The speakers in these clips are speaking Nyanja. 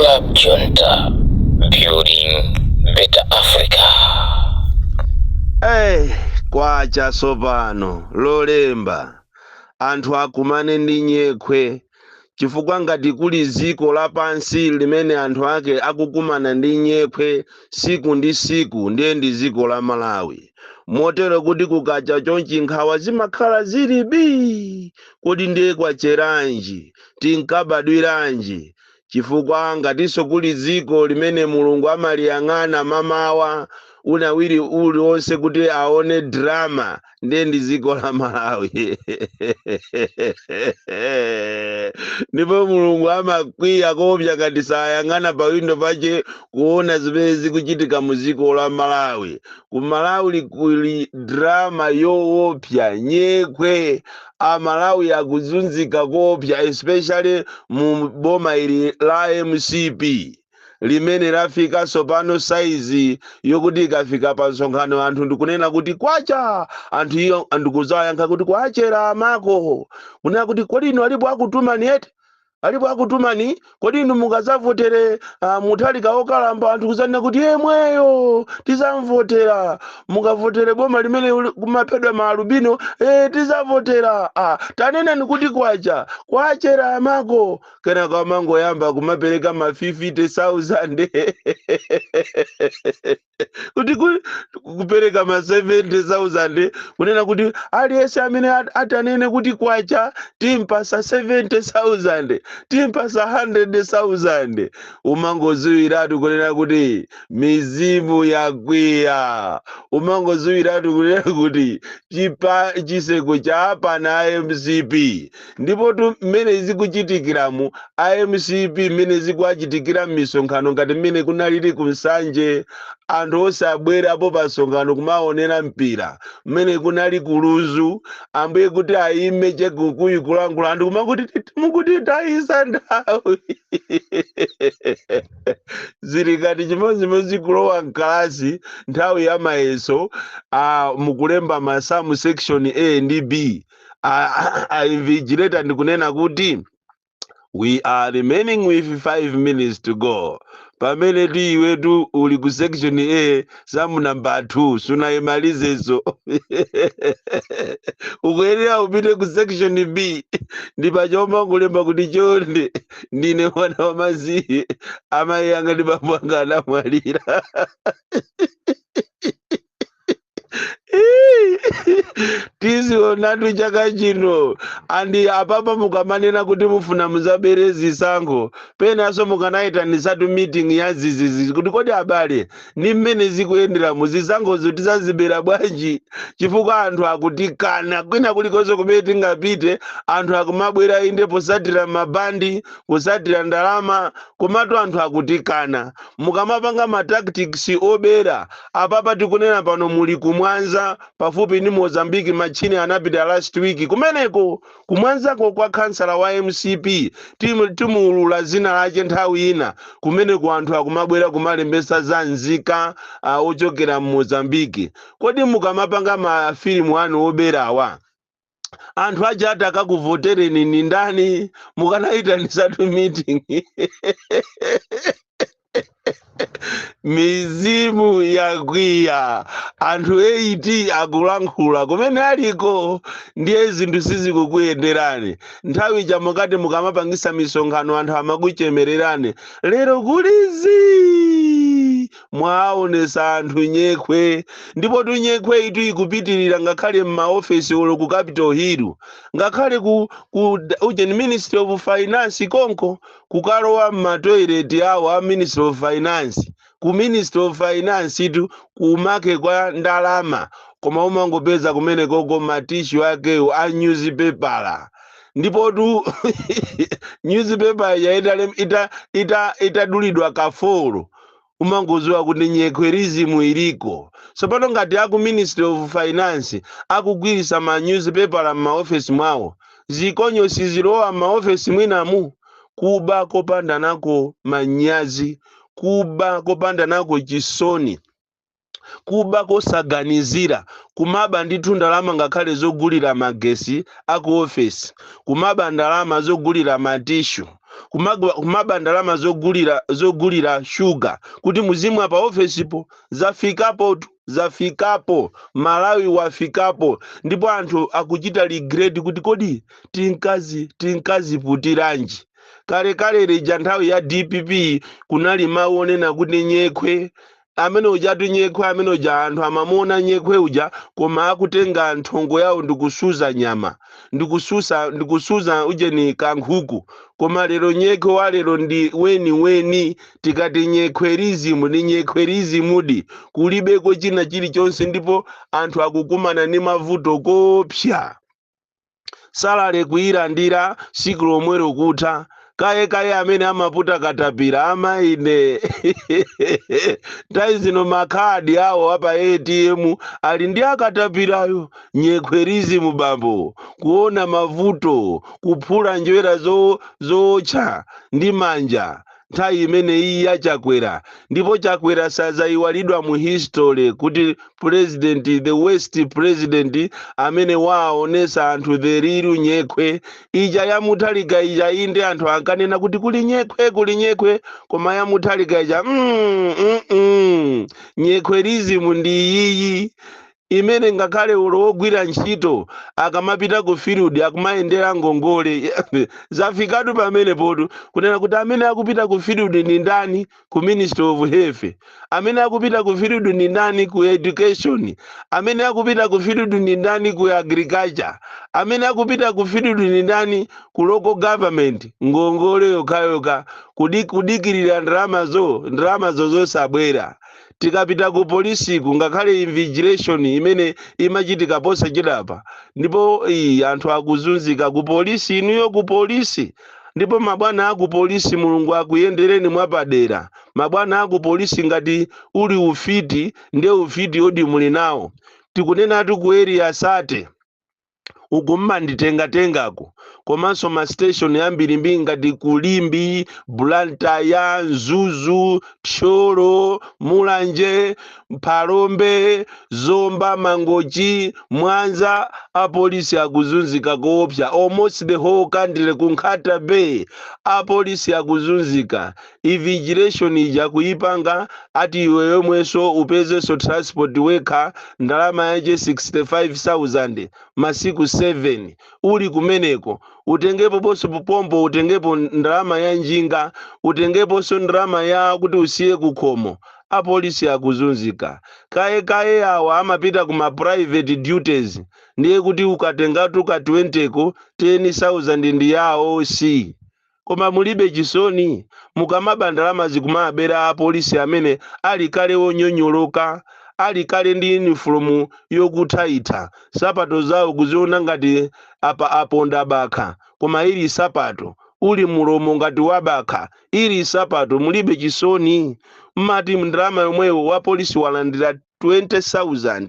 Club Junta, building better Africa. Hey, kwacha sopano lolemba anthu akumane ndi nyekhwe chifukwa ngati kuli ziko lapansi limene anthu ake akukumana ndi nyekhwe siku ndi siku ndiye ndi ziko la Malawi. Motero kuti kukacha chonchi nkhawa zimakhala zili bii, kodi ndiye kwacheranji tinkabadwiranji, chifukwa ngatinso kuli ziko limene Mulungu amaliyang'ana mamawa unawiri uliwonse kuti aone drama ndiye ndi ziko la Malawi. Ndipo Mulungu amakwiya kopya ngati sayang'ana pa windo pache kuona zimene zikuchitika mu ziko la Malawi. Ku Malawi kuli drama yoopsa, nyekhwe Amalawi akuzunzika kopya, especially mu boma ili la MCP limene lafika pano saizi yokuti ikafika pa nsonkhano anthu ndikunena kuti kwacha, anthu iyo andikuzayankha kuti kwachera amako, kunena kuti kodi inu alipo akutumani eti alipo akutumani, kodi inu mukazavotere muthalika okalamba anthu kuzanena kuti yemweyo tizamvotera, mukavotere boma limene kumaphedwa maalubino tizavotera. Tanenani kuti kwacha kwachera amako, kenaka amango yamba kumapereka ma 50,000 kuti kupereka ma 70,000 kunena kuti aliyense amene atanene kuti kwacha timpasa 70,000 timpasa 100,000. Umangoziwiratu kunena kuti mizimu yakwiya, umangoziwiratu kunena kuti chiseko cha apana MCP. Ndipo mmene zikuchitikiramu MCP mmene zikuachitikira m'misonkhano ngati mmene kunalili kumsanje anthu osabwera apo pa nsonkhano kumaonera mpira, mmene kunali kuluzu ambuye kuti ayime chekukuyu kulangula anthu mukuti tayisa nthawi. Zili ngati chimodzimodzi kulowa mkalasi nthawi ya mayeso mukulemba masamu section A ndi B. Invigilator ndikunena kuti we are remaining with 5 minutes to go. Pamene iwetu uli ku section A samu number 2 sunayimalizezo. Ukuyenera upite ku section B ndipo choma kulemba kuti chonde ndine mwana wa maziye amayi anga ndi bambo anga anamwalira. Tizionatu chaka chino andi apapa mukamanena kuti mufuna muzabere zisankho penaso mukanaitanitsatu meeting ya zizizi kuti kodi abale ni mmene zikuyendera muzisankhozo tizazibera bwanji, chifukwa anthu akutikana kwina kulikonse kumene tingapite anthu akumabwera inde posatira mabandi kusatira ndalama komatu anthu akutikana. Mukamapanga ma tactics obera apapa tikunena pano muli kumwanza pafupi ni Mozambique machini anapita last week kumeneko kumwanzako kwa kansala wa MCP timulula zina lache nthawi ina kumeneko anthu akumabwera kumalembesa za nzika ochokera mu Mozambique. Kodi mukamapanga mafilimu anu oberawa anthu aja atakakuvotereni ni ndani? Mukanaitanitsatu meeting. Mizimu yakwiya anthu 80 akulankhula kumene aliko ndiye zinthu sizikukuyenderani. Nthawi chamukati mukamapangisa misonkhano anthu amakuchemererani lero kulizi mwaonesa anthu nyekhwe. Ndipo nyekhwe itu ikupitirira ngakhale m'maofesi olo ku Capitol Hill, ngakhale ku Ministry of Finance konko kukalowa m'matoilet awo a Ministry of Finance. Ku Ministry of Finance itu kumake kwa ndalama koma umangopeza kumene koko matishu ake a newspaper. Ndipo newspaper ya itadulidwa kafolo umangoziwa kuti nyekhwerizmu iliko. Pano ngati aku Ministry of Finance akugwirisa ma newspaper m'maofesi mwawo, zikonyo sizilowa m'maofesi mwinamu, kuba kopanda nako manyazi, kuba kopanda nako chisoni, kuba kosaganizira, kumaba ndithu ndalama ngakhale zogulira magesi aku office, kumaba ndalama zogulira matishu, kumaba ndalama zogulira shuga kuti muzimwa pa ofesipo zafikapo Malawi wafikapo, ndipo anthu akuchita regret kuti kodi tinkaziputiranji. Kale lija nthawi ya DPP kunali mawu onena kuti nyekwe amene ujatu nyekwe amene uja anthu amamona nyekwe uja koma akutenga nthongo yawo ndikusuza nyama ndikusuza ujeni kankhuku, koma lero nyekwe wa lero ndi weni tikati nyekwerizmu ni nyekwerizmudi kulibeko china chilichonse, ndipo anthu akukumana ni mavuto kopsa. Salale kuyilandira siku lomwelo kutha kaye amene amaputa katapira amaine nthawi zino makhadi awo apa ATM ali ndi akatapirayo. Nyekwerizmu bambo, kuona mavuto, kuphula njwera zotcha ndi manja nthawi imene iyi yachakwera, ndipo chakwera sazayiwalidwa mu history kuti president, the worst president amene waonesa anthu the real nyekwe ija yamuthalika ija inde anthu ankanena kuti kuli nyekwe koma yamuthalika ija nyekwerizmu ndi iyiyi imene ngakhale ulo wogwira ntchito akamapita ku field akumayendera ngongole zafikatu pamene potu kunena kuti amene akupita ku field ni ndani ku Ministry of Health, amene akupita ku field ni ndani ku education, amene akupita ku field ni ndani ku agriculture, amene akupita ku field ni ndani ku local government. Ngongole yokhayoka kudikirira ndalamazo zosabwera. Tikapita ku polisi ngakhale invigilation imene imachitika posa chidapa, ndipo anthu akuzunzika ku polisi, inuyo ku polisi. Ndipo mabwana aku polisi Mulungu akuyendereni mwapadera. Mabwana aku polisi ngati uli ufiti ndiye ufiti odi muli nawo. Tikunena ku area sate ugumma nditengatengako, komanso ma station yambiri ngati Kulimbi, Blantyre, Nzuzu, Tcholo, Mulanje, Mphalombe, Zomba, Mangochi, Mwanza, apolisi akuzunzika koopsa. Almost the whole country kunkhata Bay apolisi akuzunzika. Invigilation ija kuipanga ati iwe yomweso upezeso transport worker ndalama yaje 65,000 masiku 7 uli kumeneko, utengepo boso pompo, utengepo ndalama ya njinga, utengepo so ndalama ya kuti usiye kukhomo. Apolisi akuzunzika. Kaye awa amapita kuma private duties, ndiye kuti ukatengatu ka 20 ko 10,000 ndi yawo si. Koma mulibe chisoni mukamaba ndalama zikumabera apolisi amene ali kale wonyonyoloka, ali kale ndi uniform yokuthaitha, sapato zawo kuziona ngati aponda bakha, koma ili sapato uli mulomo ngati wabakha, ili sapato. Mulibe chisoni. Mmati ndalama yomweyo wa polisi walandira 20,000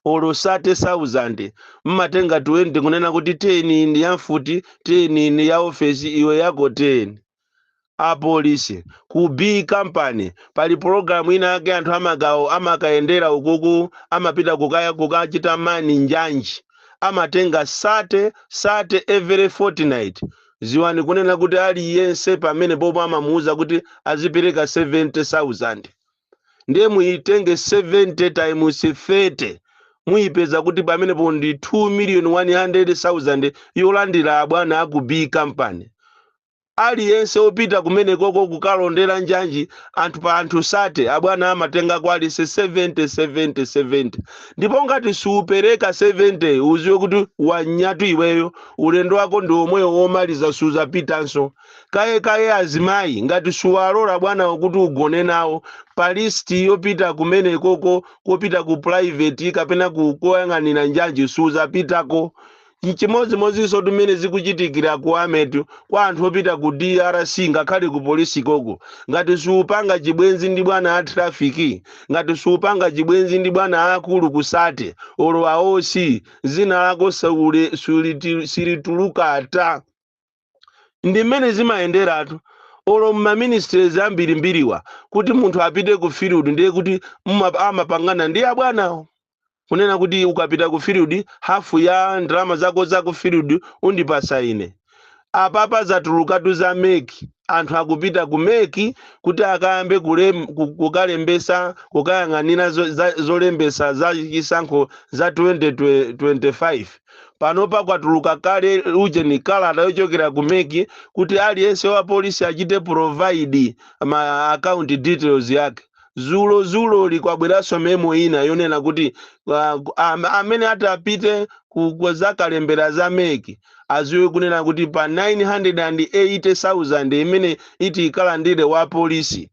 olo 30,000, mmatenga 20 kunena kuti 10 ndi ya mfuti, 10 ndi ya ofesi, iwe yako 10. Apolisi ku B company pali program ina yake anthu amagawo amakayendera ukuku, amapita kukachita mani njanji, amatenga sate every fortnight. Ziwani kunena kuti aliyense pamene popo amamuuza kuti azipereka 70,000, ndiye muitenge 70 times 30 muipeza kuti pamene po ndi 2,100,000 yolandira abwana aku B company. Aliyense opita kumene koko kukalondera njanji anthu sate abwana amatenga kwalise 70. Ndipo ngati supereka 70 uziwe kuti wanyatu iweyo, ulendo wako ndi omweyo womaliza suzapitanso. Kaye azimayi ngati suwalola bwana kuti ugone nawo pa list yopita kumene koko kopita ku private kapena kukoyang'anira njanji suzapitako. Chimodzimodzinso tumene zikuchitikira ku ametu kwa anthu opita ku DRC ngakhale ku polisi koko, ngati supanga chibwenzi ndi bwana a trafiki, ngati supanga chibwenzi ndi bwana akulu kusate olo aosi zina lako silituluka ata. Ndi mmene zimayenderatu olo mma ministries ambirimbiriwa kuti munthu apite ku field ndiye kuti amapangana ndi abwanawo. Kunena kuti ukapita ku field hafu ya ndalama zako za ku field undipasa ine. apapa zatulukatu za meki anthu akupita ku meki kuti akayambe kukalembesa kukayang'anira zolembesa za chisankho za 2025 panopa kwatuluka kale uje ni kalata yochokera ku meki kuti aliyense wa polisi achite provide ma account details yake zulo likwabweranso memo ina yonena kuti amene atapite kuzakalembera za meki aziwe kunena kuti pa 980,000 imene iti ikalandire wa polisi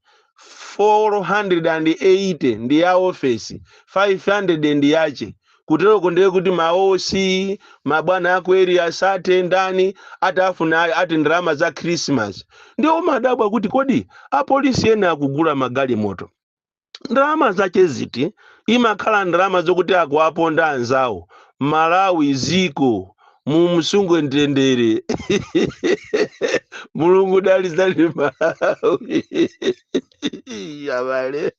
480 ndi ya ofesi 500 ndi yache kutereko ndiye kuti maosi mabwana akweri asate ndani atafuna ati ndalama za Christmas ndio madabwa kuti kodi apolisi ena akugula magalimoto ndalama zache ziti imakhala ndalama zokuti akuwaponda anzawo Malawi ziko mumsungu ndendere mulungu dalizali Malawi yabale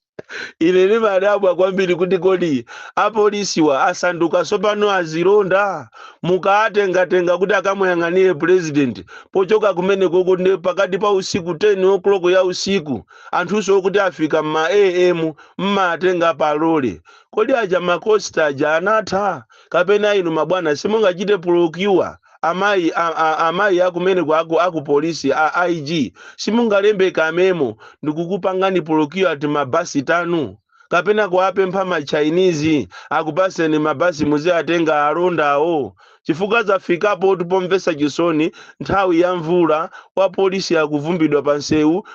ine ni madabwa kwambiri kuti kodi apolisiwa asanduka sopano azilonda mukatenga kuti akamuyang'anire president pochoka kumene koko ndi pakati pa usiku 10 o'clock ya usiku anthuso kuti afika ma AM mmatenga palole kodi aja makosta aja anatha kapena inu mabwana simungachite procure amayi akumene aku polisi a IG simungalembe kamemo ndikukupangani procure ati mabasi tanu kapena kuwapempha ma Chinese akupaseni mabasi muzi atenga alondawo chifukwa zafikapo tupomvesa chisoni nthawi ya mvula wa polisi akuvumbidwa pansewu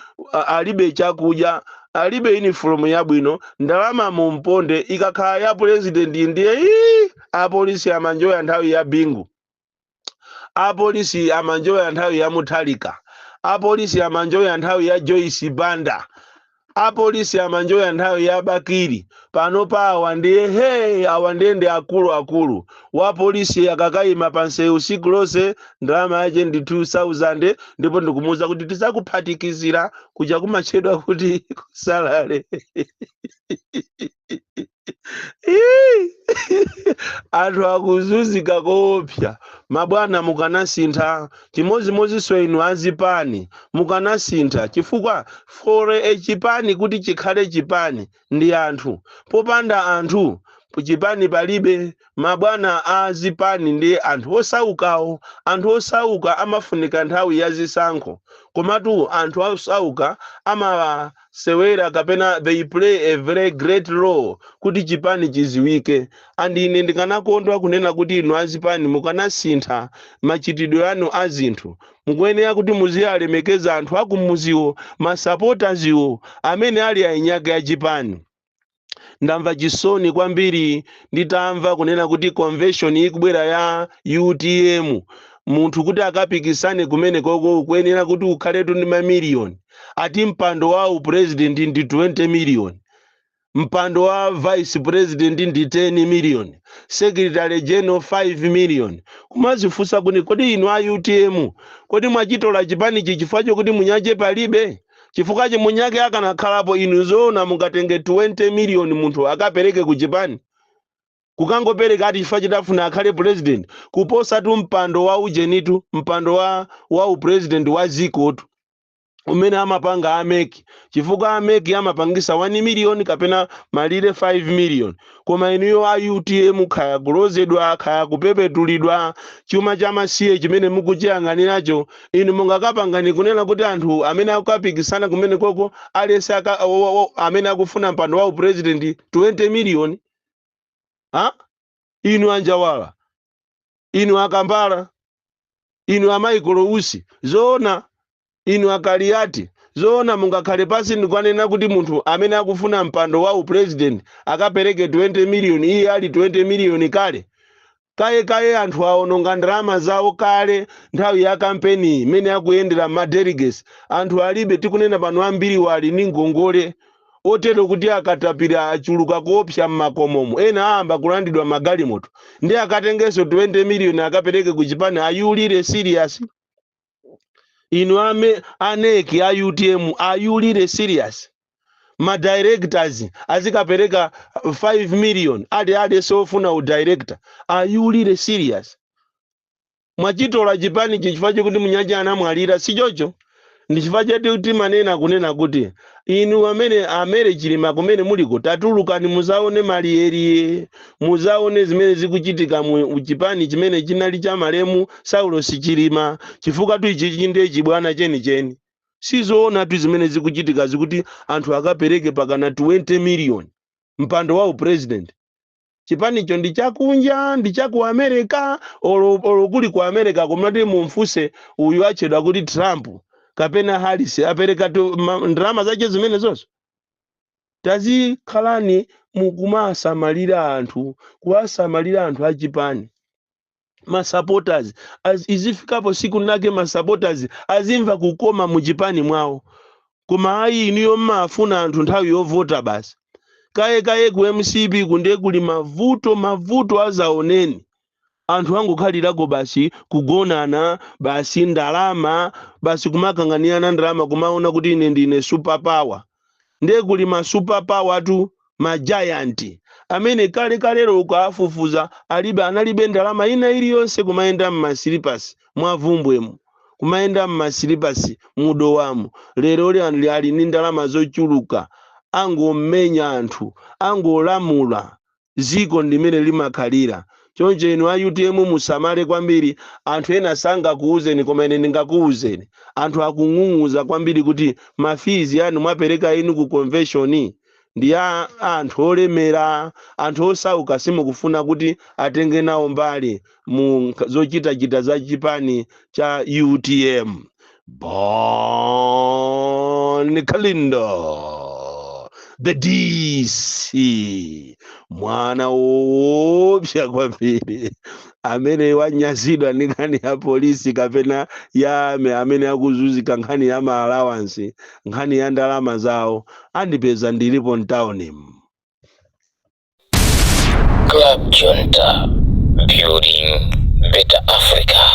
alibe chakudya alibe uniform yabwino ndalama mumponde ikakhala ya president ndiye apolisi amanjoya nthawi ya bingu apolisi amanjoya nthawi ya Muthalika apolisi amanjoya nthawi ya Joyce Banda apolisi amanjoya nthawi ya Bakiri panopa awandiye ndi akulu wa polisi akakayima pansewu usiku lonse ndalama yache ndi 2,000 ndipo ndikumuwuza kuti tizakuphatikizira kuja kumachedwa kuti kusalale anthu akuzunzika koopsa mabwana mukanasintha chimozimozinso inu azipani mukanasintha chifukwa fore chipani kuti chikhale chipani ndi anthu popanda anthu chipani palibe mabwana azipani ndi anthu osaukawo anthu osauka amafunika nthawi ya zisankho komatu anthu osauka amasewera kapena they play a very great role kuti chipani chiziwike ine ndikanakondwa kunena kuti inu azipani mukanasintha machitidwe anu azinthu mukuyenera kuti muziyalemekeza anthu akumuziwo masapotaziwo amene ali ainyake ya chipani ndamva chisoni kwambiri nditamva kunena kuti convention ikubwera ya UTM munthu kuti akapikisane kumene koko kuyenera kuti ukhaletu ndi mamiliyoni ati mpando wa president ndi 20 million mpando wa vice president ndi 10 million secretary general 5 million kumazifunsa kuti kodi inu a UTM kodi mwachitola chipani chifukwa chokuti munyache palibe chifukwa munyake akanakhalapo inu zoona mungatenge 20 million munthu akapereke ku chipani kukangopereka ati chifukwa chidafuna akhale president kuposa tu mpando wa ujenitu mpando wa upresident wa zikotu umene amapanga ameki chifukwa ameki amapangisa 1 million kapena malire 5 million koma inuyo a UTM khaya kulozedwa khaya kupepetulidwa chuma cha masiye chimene mukuchiyang'aniracho inu mungakapangani kunena kuti anthu amene akukapikisana kumene koko alese amene akufuna mpando wa president 20 million inu anjawala inu akambala inu amaikolousi zoona inu akaliati zoona mungakhale pasi ndikwanena kuti munthu amene akufuna mpando wa president akapereke 20 million iye ali 20 million kale kaye anthu aononga ndalama zawo kale nthawi ya kampeni imene akuyendera madelegates anthu alibe tikunena pano ambiri wali ni ngongole otero kuti akatapira achuluka koopsa mmakomomo ena aamba kulandidwa magalimoto ndi akatengeso 20 million akapereke ku chipani ayulire serious inu aneki a UTM ayulire serious ma directors azikapereka 5 million ade sofuna u director ayulire serious mwachitola chipani chifukwa chokuti munyanja anamwalira sichocho. Ndi chifukwa chati kuti manena kunena kuti inu amene amere chilima kumene muliko tatulukani muzaone maliyeriye, muzaone zimene zikuchitika mu chipani chimene chinali cha malemu Saulo Chilima, chifukwa tu ichi chinde chibwana cheni sizoona tu zimene zikuchitika zikuti anthu akapereke pakana 20 million mpando wa president. Chipanicho ndi chakunja, ndi chaku America, olo kuli ku America komati mumfuse uyu achedwa kuti Trump kapena Harris apereka tu ndrama zache zimene zonso. Tazikhalani mukumasamalira anthu, kuwasamalira anthu achipani. Supporters izifikapo siku nake supporters azimva kukoma muchipani mwawo. Koma ayi iniyo mmafuna anthu nthawi yovota basi. Kaye ku MCB kunde kuli mavuto azaoneni. Anthu angokhalirako basi kugonana basi ndalama basi kumakanganiana ndalama kumaona kuti ine ndine super power. Nde kuli ma super power tu ma giant amene kalero ukafufuza analibe ndalama ina iliyonse kumaenda mmasilipasi mwavumbwemu, kumaenda mmasilipasi mudowamu. Lero ali ni ndalama zochuluka, angomenya anthu, angolamula ziko ndimene limakhalira. Choncho inu a UTM musamale kwambiri, anthu ena sangakuuzeni koma ine ndingakuuzeni. Anthu akung'ung'uza kwambiri kuti mafizi anu mwapereka inu ku convention ndi anthu olemera, anthu osauka simukufuna kuti atenge nawo mbali mu zochita za chipani cha UTM. Bon Kalindo, the DC, mwana woopsa kwambiri amene wanyazidwa ndi nkhani ya polisi kapena ya amene akuzunzika nkhani ya ma allowance, nkhani ya ndalama zawo, andipeza ndilipo mtawuni. Club Junta, building better Africa.